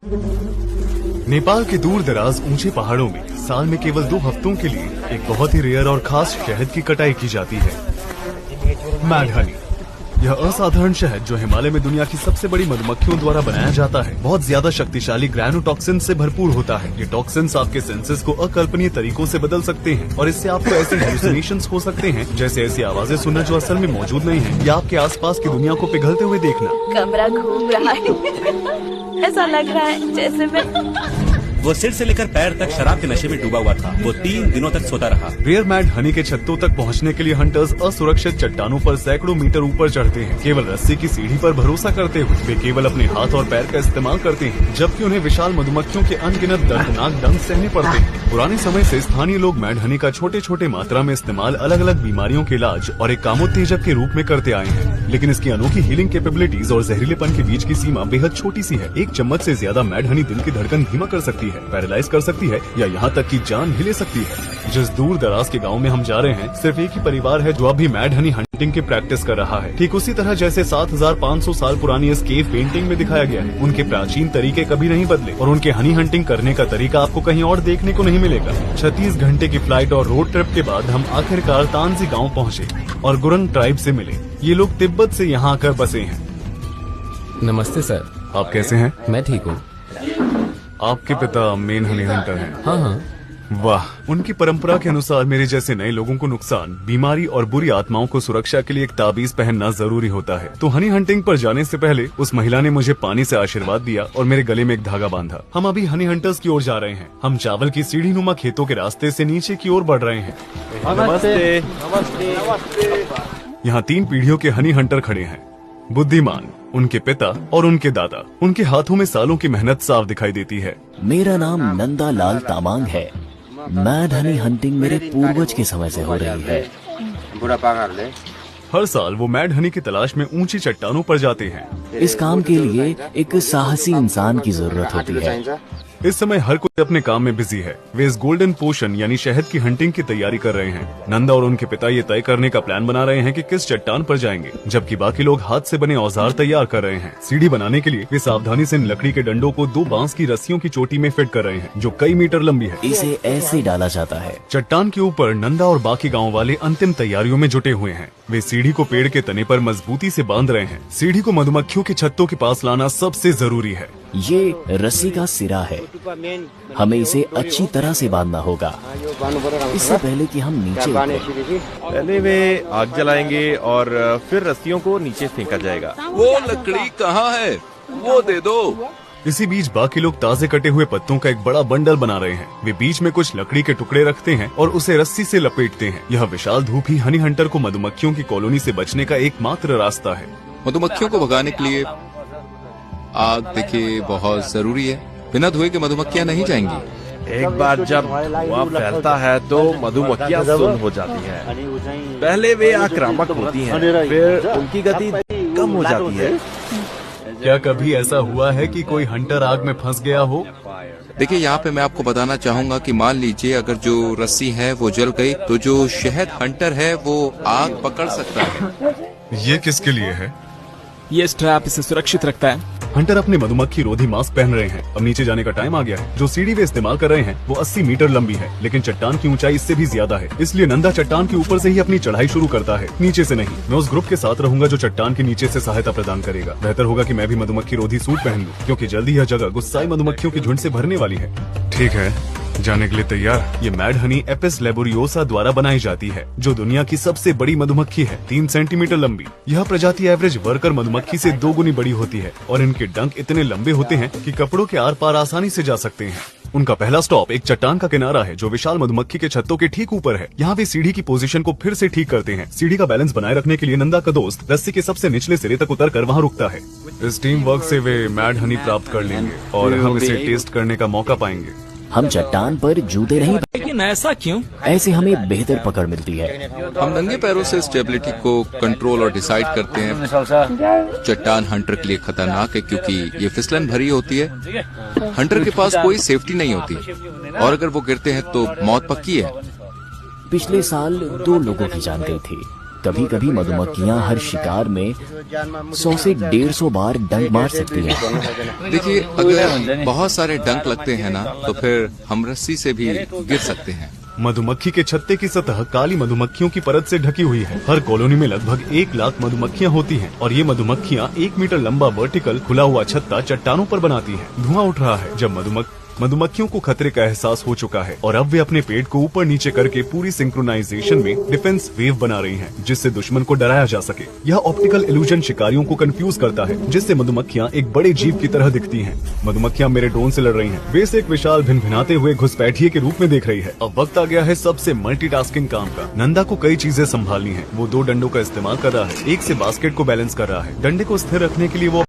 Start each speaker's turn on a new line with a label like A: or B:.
A: नेपाल के दूर दराज ऊंचे पहाड़ों में साल में केवल 2 हफ्तों के लिए एक बहुत ही रेयर और खास शहद की कटाई की जाती है, मैड हनी। यह असाधारण शहद जो हिमालय में दुनिया की सबसे बड़ी मधुमक्खियों द्वारा बनाया जाता है, बहुत ज्यादा शक्तिशाली ग्रैनोटॉक्सिन से भरपूर होता है। ये टॉक्सिन्स आपके सेंसेस को अकल्पनीय तरीकों से बदल सकते हैं और इससे आपको ऐसे हेलुसिनेशंस हो सकते हैं, जैसे ऐसी आवाजें सुनना जो असल में मौजूद नहीं है, या आपके आसपास की दुनिया को पिघलते हुए देखना।
B: कमरा घूम रहा है, ऐसा लग रहा है जैसे मैं
C: वो सिर से लेकर पैर तक शराब के नशे में डूबा हुआ था। वो 3 दिनों तक सोता रहा।
A: रेयर मैड हनी के छत्तों तक पहुंचने के लिए हंटर्स असुरक्षित चट्टानों पर सैकड़ों मीटर ऊपर चढ़ते हैं। केवल रस्सी की सीढ़ी पर भरोसा करते हुए वे केवल अपने हाथ और पैर का इस्तेमाल करते हैं, जबकि उन्हें विशाल मधुमक्खियों के अनगिनत दर्दनाक डंक सहने पड़ते हैं। पुराने समय से स्थानीय लोग मैड हनी का छोटे छोटे मात्रा में इस्तेमाल अलग अलग बीमारियों के इलाज और एक कामोत्तेजक के रूप में करते आए हैं, लेकिन इसकी अनोखी हीलिंग कैपेबिलिटीज और जहरीलेपन के बीच की सीमा बेहद छोटी सी है। एक चम्मच से ज्यादा मैड हनी दिल की धड़कन धीमा कर सकती है, पैरालाइज कर सकती है या यहाँ तक कि जान भी ले सकती है। जिस दूर दराज के गांव में हम जा रहे हैं, सिर्फ एक ही परिवार है जो अभी मैड हनी हंटिंग की प्रैक्टिस कर रहा है। ठीक उसी तरह जैसे 7500 साल पुरानी इस केव पेंटिंग में दिखाया गया है। उनके प्राचीन तरीके कभी नहीं बदले और उनके हनी हंटिंग करने का तरीका आपको कहीं और देखने को नहीं मिलेगा। 36 घंटे की फ्लाइट और रोड ट्रिप के बाद हम आखिरकार तानजी गाँव पहुँचे और गुरंग ट्राइब से मिले। ये लोग तिब्बत से यहाँ आकर बसे हैं।
D: नमस्ते सर।
A: आप कैसे हैं?
D: मैं ठीक हूँ।
A: आपके पिता मेन हनी हंटर हैं?
D: हाँ हाँ।
A: वाह, उनकी परंपरा के अनुसार मेरे जैसे नए लोगों को नुकसान, बीमारी और बुरी आत्माओं को सुरक्षा के लिए एक ताबीज पहनना जरूरी होता है। तो हनी हंटिंग पर जाने से पहले उस महिला ने मुझे पानी से आशीर्वाद दिया और मेरे गले में एक धागा बांधा। हम अभी हनी हंटर्स की ओर जा रहे हैं। हम चावल की सीढ़ी नुमा खेतों के रास्ते से नीचे की ओर बढ़ रहे हैं।
E: नमस्ते।
A: यहाँ 3 पीढ़ियों के हनी हंटर खड़े हैं। बुद्धिमान, उनके पिता और उनके दादा। उनके हाथों में सालों की मेहनत साफ दिखाई देती है।
F: मेरा नाम नंदा लाल तामांग है। मैड हनी हंटिंग मेरे पूर्वज के समय से हो रही है।
A: हर साल वो मैड हनी की तलाश में ऊंची चट्टानों पर जाते हैं।
F: इस काम के लिए एक साहसी इंसान की जरूरत होती है।
A: इस समय हर कोई अपने काम में बिजी है। वे इस गोल्डन पोशन यानी शहद की हंटिंग की तैयारी कर रहे हैं। नंदा और उनके पिता ये तय करने का प्लान बना रहे हैं कि किस चट्टान पर जाएंगे, जबकि बाकी लोग हाथ से बने औजार तैयार कर रहे हैं। सीढ़ी बनाने के लिए वे सावधानी से इन लकड़ी के डंडों को 2 बांस की रस्सियों की चोटी में फिट कर रहे हैं, जो कई मीटर लंबी है।
F: इसे ऐसे डाला जाता है।
A: चट्टान के ऊपर नंदा और बाकी गाँव वाले अंतिम तैयारियों में जुटे हुए हैं। वे सीढ़ी को पेड़ के तने पर मजबूती से बांध रहे हैं। सीढ़ी को मधुमक्खियों के छत्तों के पास लाना सबसे जरूरी है।
F: ये रस्सी का सिरा है। हमें इसे अच्छी तरह से बांधना होगा, इससे पहले कि हम नीचे उतरें।
E: पहले वे आग जलाएंगे और फिर रस्सियों को नीचे फेंका जाएगा।
G: वो लकड़ी कहाँ है? वो दे दो।
A: इसी बीच बाकी लोग ताजे कटे हुए पत्तों का एक बड़ा बंडल बना रहे हैं। वे बीच में कुछ लकड़ी के टुकड़े रखते हैं और उसे रस्सी से लपेटते हैं। यह विशाल धूप ही हनी हंटर को मधुमक्खियों की कॉलोनी से बचने का एकमात्र रास्ता है।
G: मधुमक्खियों को भगाने के लिए आग देखिए बहुत जरूरी है। बिना धुएं के मधुमक्खियाँ नहीं जाएंगी।
E: एक बार जब धुआं फैलता है तो मधुमक्खियाँ सुन्न हो जाती हैं। पहले वे आक्रामक होती हैं, फिर उनकी गति कम हो जाती है।
A: क्या कभी ऐसा हुआ है कि कोई हंटर आग में फंस गया हो?
G: देखिए, यहाँ पे मैं आपको बताना चाहूँगा कि मान लीजिए अगर जो रस्सी है वो जल गई तो जो शहद हंटर है वो आग पकड़ सकता है।
A: ये किसके लिए है?
D: ये स्ट्रैप इसे सुरक्षित रखता है।
A: हंटर अपने मधुमक्खी रोधी मास्क पहन रहे हैं। अब नीचे जाने का टाइम आ गया है। जो सीढ़ी वे इस्तेमाल कर रहे हैं वो 80 मीटर लंबी है, लेकिन चट्टान की ऊंचाई इससे भी ज्यादा है। इसलिए नंदा चट्टान के ऊपर से ही अपनी चढ़ाई शुरू करता है, नीचे से नहीं। मैं उस ग्रुप के साथ रहूंगा जो चट्टान के नीचे से सहायता प्रदान करेगा। बेहतर होगा कि मैं भी मधुमक्खी रोधी सूट पहन लूं, क्योंकि जल्दी यह जगह गुस्साई मधुमक्खियों के झुंड से भरने वाली है। ठीक है, जाने के लिए तैयार? ये मैड हनी एपिस लेबोरियोसा द्वारा बनाई जाती है, जो दुनिया की सबसे बड़ी मधुमक्खी है, 3 सेंटीमीटर लंबी। यह प्रजाति एवरेज वर्कर मधुमक्खी से 2 गुनी बड़ी होती है और इनके डंक इतने लंबे होते हैं कि कपड़ों के आर पार आसानी से जा सकते हैं। उनका पहला स्टॉप एक चट्टान का किनारा है जो विशाल मधुमक्खी के छत्तों के ठीक ऊपर है। यहाँ वे सीढ़ी की पोजीशन को फिर से ठीक करते हैं। सीढ़ी का बैलेंस बनाए रखने के लिए नंदा का दोस्त रस्सी के सबसे निचले सिरे तक उतरकर वहाँ रुकता है। इस टीम वर्क से वे मैड हनी प्राप्त कर लेंगे और हम इसे टेस्ट करने का मौका पाएंगे।
F: हम चट्टान पर जूते नहीं,
D: लेकिन ऐसा क्यों?
F: ऐसे हमें बेहतर पकड़ मिलती है।
G: हम नंगे पैरों से स्टेबिलिटी को कंट्रोल और डिसाइड करते हैं। चट्टान हंटर के लिए खतरनाक है क्योंकि ये फिसलन भरी होती है। हंटर के पास कोई सेफ्टी नहीं होती और अगर वो गिरते हैं तो मौत पक्की है।
F: पिछले साल 2 लोगों की जान गई थी। कभी कभी मधुमक्खियां हर शिकार में 100 से 150 बार डंक मार सकती हैं।
G: देखिए, अगर बहुत सारे डंक लगते हैं ना, तो फिर हम रस्सी से भी गिर सकते हैं।
A: मधुमक्खी के छत्ते की सतह काली मधुमक्खियों की परत से ढकी हुई है। हर कॉलोनी में लगभग 1 लाख मधुमक्खियां होती हैं और ये मधुमक्खियां 1 मीटर लंबा वर्टिकल खुला हुआ छत्ता चट्टानों पर बनाती हैं। धुआं उठ रहा है जब मधुमक्खियों को खतरे का एहसास हो चुका है और अब वे अपने पेट को ऊपर नीचे करके पूरी सिंक्रोनाइजेशन में डिफेंस वेव बना रही हैं, जिससे दुश्मन को डराया जा सके। यह ऑप्टिकल इल्यूजन शिकारियों को कंफ्यूज करता है, जिससे मधुमक्खियां एक बड़े जीव की तरह दिखती हैं। मधुमक्खियां मेरे ड्रोन से लड़ रही हैं। वे इसे एक विशाल भिनभिनाते हुए घुसपैठिए के रूप में देख रही है। अब वक्त आ गया है सबसे मल्टीटास्किंग काम का। नंदा को कई चीजें संभालनी है। वो 2 डंडों का इस्तेमाल कर रहा है। एक से बास्केट को बैलेंस कर रहा है। डंडे को स्थिर रखने के लिए वो